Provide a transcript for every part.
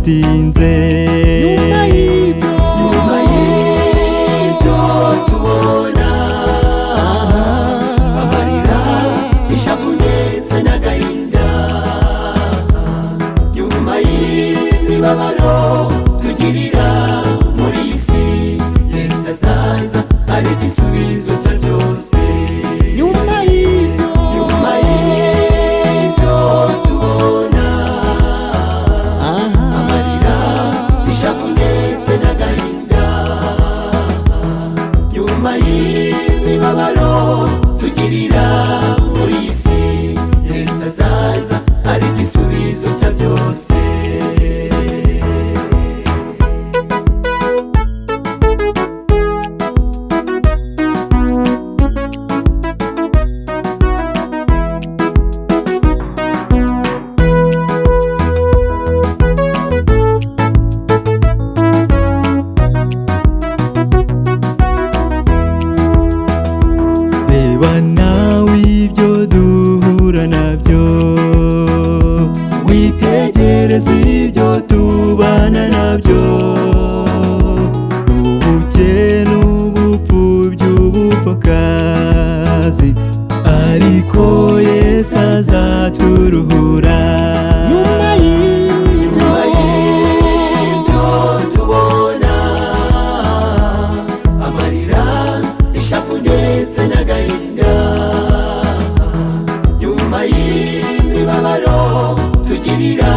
bidatinze. Nyuma y'ibyo tubona amarira, ishavu ndetse n'agahinda. Nyuma y'imibabaro tugirira muri iyi si, Yesu azaza ari igisubizo cya byose. Nyuma y'ibyo tubona amarira, ishavu ndetse n'agahinda. Nyuma y'imibabaro tugirira muri iyi si, Yesu azaza ari igisubizo cya byose. Reba nawe ibyo duhura nabyo, witegereze ibyo tubana nabyo. Ubukene, ubupfubyi, ubupfakazi, ariko Yesu azaturuhura. Nyuma y'ibyo tubona amarira, ishavu ndetse n'agahinda. Nyuma y'imibabaro tugirira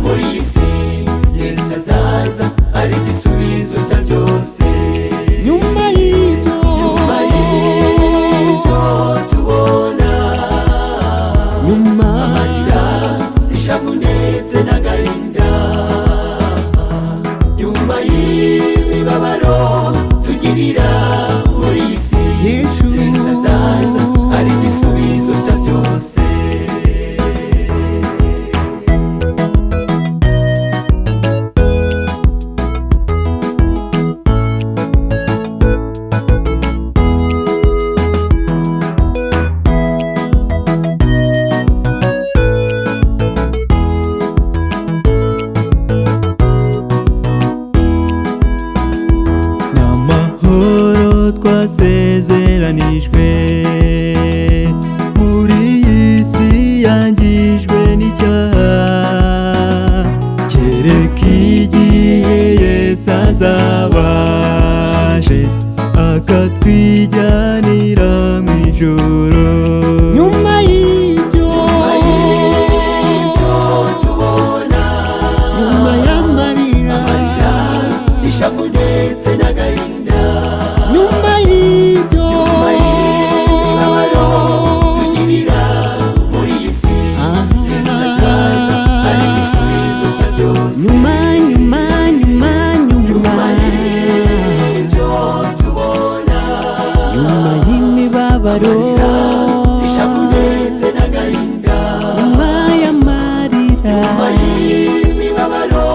muri iyi si, Yesu azaza ari igisubizo cya byose. Nyuma y'ibyo tubona amarira, ishavu ndetse n'agahinda. Nyuma y'imibabaro tugirira muri iyi si, Yesu azaza ari igisubizo cya byose. N'amahoro twasezeranijwe muri iyi si yangijwe n'icyaha, kereka igihe Yesu azabaje akatwijyanira mu ijuru. Nyuma y'ibyo tubona, nyuma y'amarira, ishavu ndetse n'agahinda. Nyuma y'ibyo imibabaro tugirira muri iyi si, Yesu azaza ari igisubizo cya byose. Nyuma y'ibyo tubona, nyuma y'imibabaro, ishavu ndetse n'agahinda. Nyuma y'amarira, nyuma y'imibabaro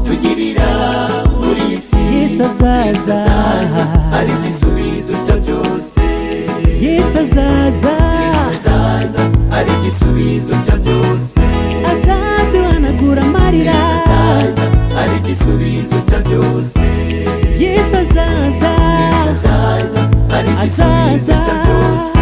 tugirira muri iyi si, Yesu azaza ari igisubizo cya byose. Yesu azaza ari igisubizo cya byose. Azaduhanagura amarira, Yesu azaza ari igisubizo cya byose. Yesu azaza ari igisubizo cya byose.